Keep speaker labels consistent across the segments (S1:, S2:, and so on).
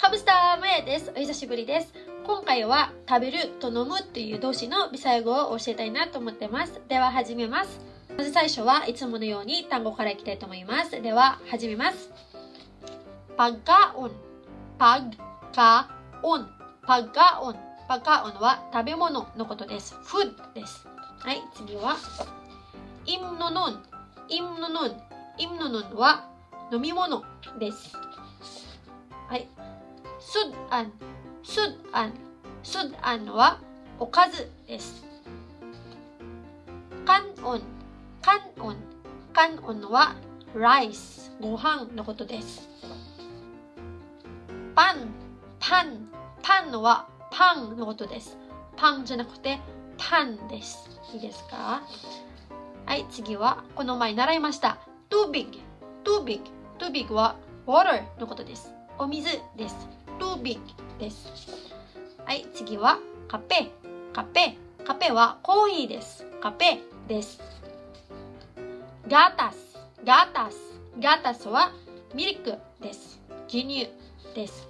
S1: ハムスターマヤです。お久しぶりです。今回は食べると飲むという動詞のビサイ語を教えたいなと思ってます。では始めます。まず最初はいつものように単語からいきたいと思います。では始めます。pagkaon pagkaon pagkaon pagkaon は食べ物のことです。food です。はい、次はimnonon imnonon imnonon は飲み物です。はい、sudan sudan sudan はおかずです。kanon kanon kanon はライスご飯のことです。パンパンパンはパンのことです。パンじゃなくてパンです。いいですか？はい、次はこの前習いました too big too big too big は water のことです。お水です。too big です。はい、次はカペカペカペはコーヒーです。カペです。ガタスガタスガタスはミルクです。牛乳です。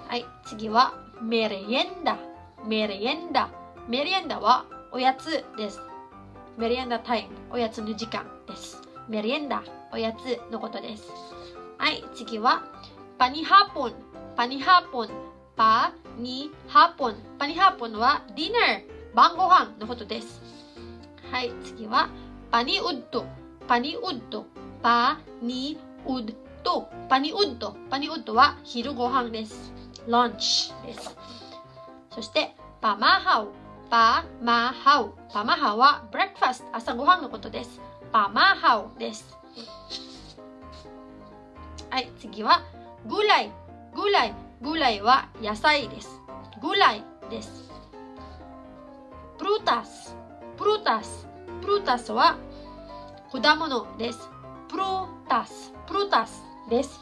S1: はい、次はメリエンダメリエンダメリエンダはおやつです。メリエンダタイムおやつの時間です。メリエンダおやつのことです。はい、次はパニハポンパニハポンパニハポンパニハポンはディナー晩ご飯のことです。はい、次はパニウッドパニウッドパニウッドパニウッドパニウッドは昼ご飯です。ランチです。そしてパマハウパマハウパマハウはブレックファスト朝ごはんのことです。パマハウです。はい、次はグライグライグライは野菜です。グライです。プルタスプルタスプルタスは果物です。プルタスプルタスです。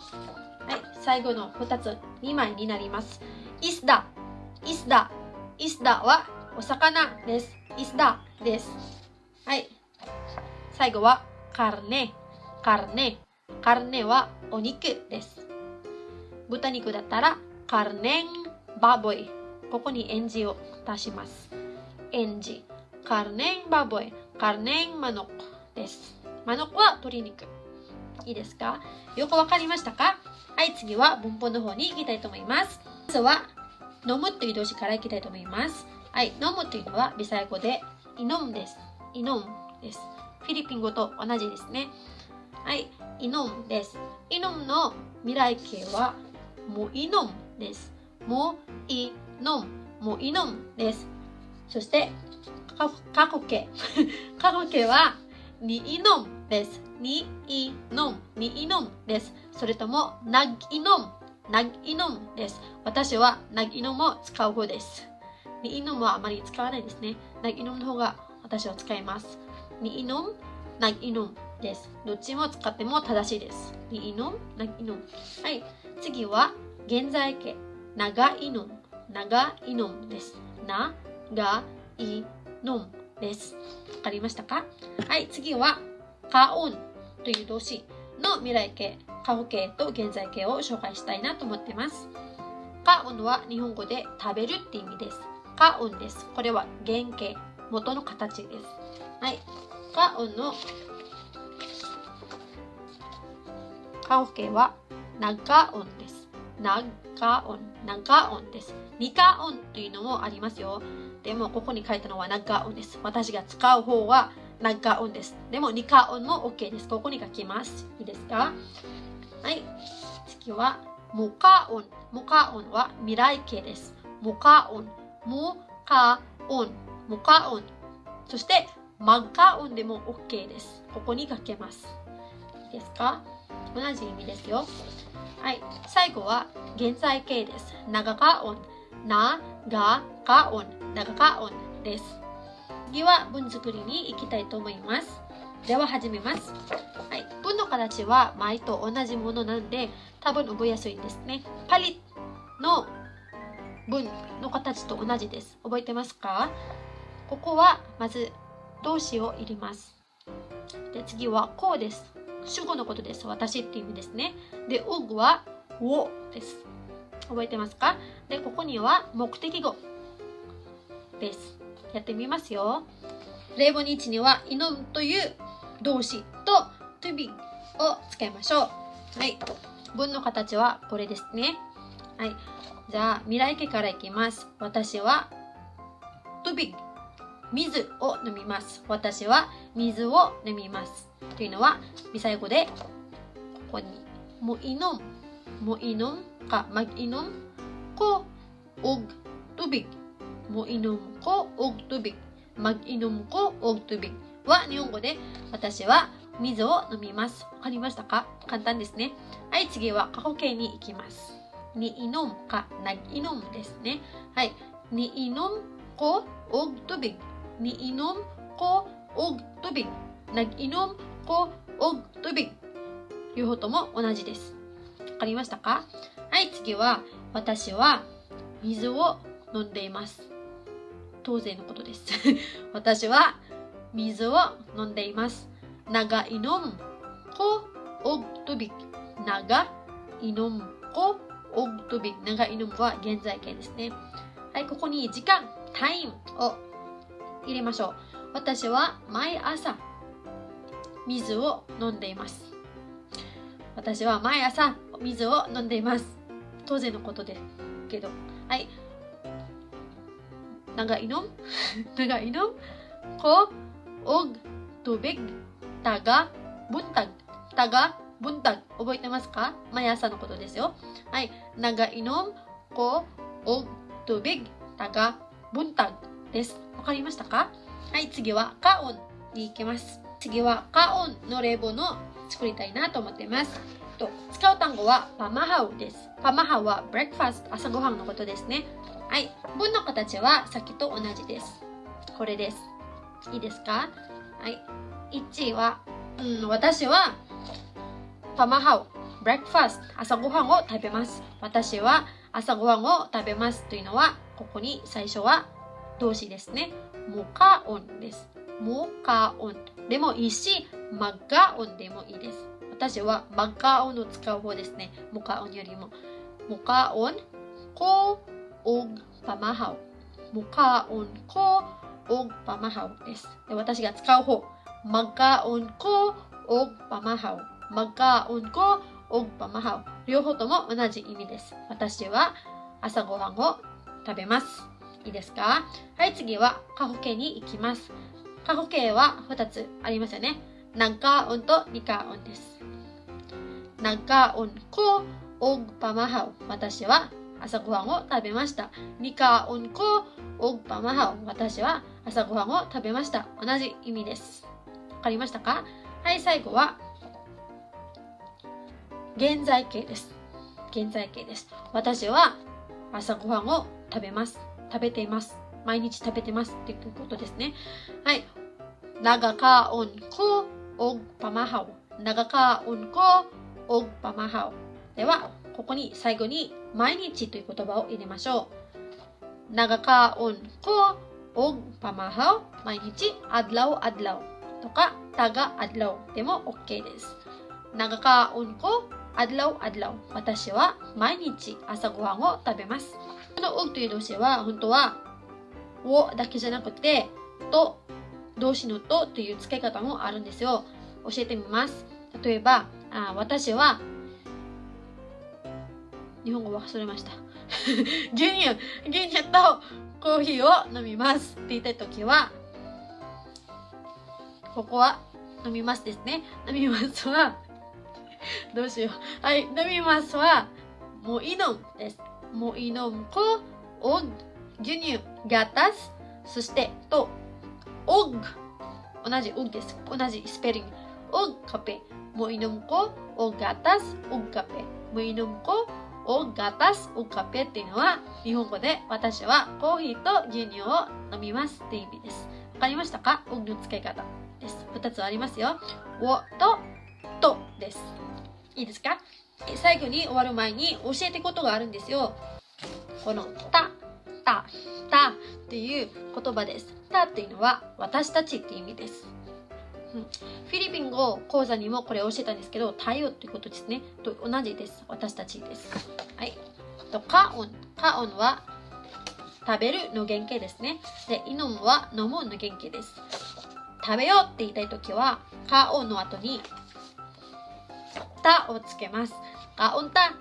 S1: はい、最後の2つ2枚になります。イスダイスダイスダはお魚です。イスダです。はい、最後はカルネカルネカルネはお肉です。豚肉だったらカルネンバボイ、ここにエンジを足します。エンジカルネンバボイカルネンマノクです。マノクは鶏肉。いいですか？よくわかりましたか？はい、次は文法の方に行きたいと思います。まずは飲むという動詞から行きたいと思います。はい、飲むというのはビサイ語でイノムです。イノムです。フィリピン語と同じですね。はい、イノムです。イノムの未来形はモイノムです。モイノムモイノムです。そして過去形過去形はニイノムです。ニイノムニイノムです。それともナギイノムナギイノムです。私はナギイノムを使う方です。ニイノムはあまり使わないですね。ナギイノムの方が私は使います。ニイノムナギイノムです。どっちも使っても正しいです。ニイノムナギイノム。はい、次は現在形長いのむ長いのむです。ながいのむです。わかりましたか？はい、次はカオンという動詞の未来形過去形と現在形を紹介したいなと思っています。カオンは日本語で食べるって意味です。カオンです。これは原型元の形です。はい、カオンの過去形は長音です。長音長音です。二カ音というのもありますよ。でもここに書いたのは長音です。私が使う方は長音です。でも二カ音も OK です。ここに書きます。いいですか？はい、次はモカ音。モカ音は未来形です。モカ音モカ音モカ音。そしてマカ音でも OK です。ここに書けます。いいですか？同じ意味ですよ。はい、最後は現在形です。長か音ながか音長か音です。次は文作りに行きたいと思います。では始めます。はい、文の形は前と同じものなんで多分覚えやすいですね。パリの文の形と同じです。覚えてますか？ここはまず動詞を入れます。で、次はこうです。主語のことです。私っていう意味ですね。で、ウグはウォです。覚えてますか？で、ここには目的語です。やってみますよ。例文1には、inom という動詞と to be を使いましょう。はい。文の形はこれですね。はい。じゃあ、未来形からいきます。私は to be 水を飲みます。私は水を飲みます。というのは、ビサイ語で、ここに、mo inom ka mag-inom ko og tubig. mo inom ko og tubig. mag-inom ko og tubig は日本語で、私は水を飲みます。わかりましたか？簡単ですね。はい、次は過去形に行きます。ni inom ka nag-inom ですね。はい。ni inom ko og tubig. ni inom ko og tubig. nag-inom ko og tubig. 両方とも同じです。わかりましたか？はい、次は、私は水を飲んでいます。当然のことです。私は水を飲んでいます。nag-inom ko og tubig. nag-inom ko og tubig. nag-inom は現在形ですね。はい、ここに時間、time を入れましょう。私は毎朝水を飲んでいます。私は毎朝水を飲んでいます。当然のことですけど。はい。nag-inom ko og tubig. taga-buntag. taga-buntag. 覚えてますか？毎朝のことですよ。はい。nag-inom ko og tubig. taga-buntag です。わかりましたか？はい。次はカオンに行きます。次はカオンの例文を作りたいなと思っています。使う単語はパマハウです。パマハウは breakfast 朝ごはんのことですね。はい。文の形はさっきと同じです。これです。いいですか？はい。1は、私はパマハウ breakfast 朝ごはんを食べます。私は朝ごはんを食べますというのは、ここに最初は動詞ですね。モカオンです。モカオンでもいいし、マッガオンでもいいです。私はマッガオンを使う方ですね。モカオンよりも。モカオン、コオグパマハウ。モカオン、コオグパマハウです。で、私が使う方。マッガオン、コオグパマハウ。マッガオン、コオグパマハウ。両方とも同じ意味です。私は朝ごはんを食べます。いいですか？はい、次は過去形に行きます。過去形は2つありますよね。nagkaonとnikaonです。nagkaon ko og pamahaw。私は朝ごはんを食べました。nikaon ko og pamahaw。私は朝ごはんを食べました。同じ意味です。わかりましたか？はい、最後は現在形です。現在形です。私は朝ごはんを食べます。食べています。毎日食べてますっていうことですね。はい。nagkaon ko og pamahaw。nagkaon ko og pamahaw。では、ここに最後に毎日という言葉を入れましょう。nagkaon ko og pamahaw。毎日、adlaw-adlaw とか、taga-adlaw でも OK です。nagkaon ko adlaw-adlaw。私は毎日朝ごはんを食べます。この og という動詞は、本当は、をだけじゃなくて、と、動詞のとという付け方もあるんですよ。教えてみます。例えば、私は、日本語忘れました。牛乳とコーヒーを飲みますって言ったときは、ここは飲みますですね。飲みますは、どうしよう。はい、飲みますは、もイノンです。もイノンコ、オッグ、牛乳、ガタス、そして、と、オッグ。同じオッグです。同じスペリング。オッグカペ。もイノンコ、オッガタス、オッグカペ。もイノンコ、オッガタス、オッグカペっていうのは、日本語で私はコーヒーと牛乳を飲みますっていう意味です。わかりましたか？オッグの付け方です。2つありますよ。をとです。いいですか？最後に終わる前に教えてことがあるんですよ。このたっていう言葉です。たっていうのは私たちっていう意味です。フィリピン語講座にもこれ教えたんですけど、太陽っていうことですね。と同じです。私たちです。はい。カウンは食べるの原型ですね。で、イノムは飲むの原型です。食べようって言いたいときは、カウンの後にタをつけます。カウンタ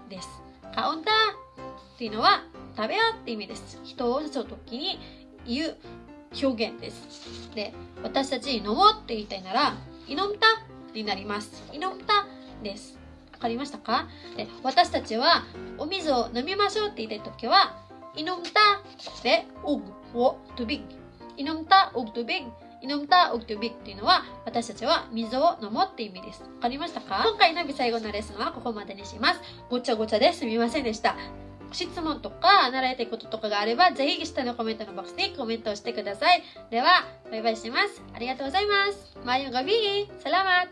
S1: です。カウンタっていうのは食べようって意味です。人を誘うときに言う表現です。で、私たち飲もうって言いたいなら、イノムタになります。イノムタです。わかりましたか？で、私たちはお水を飲みましょうって言いたいときは、イノムタでウグをトゥビグ。イノムタウグトゥビグ。イノムタウグトゥビグっていうのは、私たちは水を飲もうって意味です。わかりましたか？今回の最後のレッスンはここまでにします。ごちゃごちゃですみませんでした。質問とか習いたいこととかがあれば、ぜひ下のコメントのボックスにコメントをしてください。では、バイバイします。ありがとうございます。Mayong gabi! Salamat!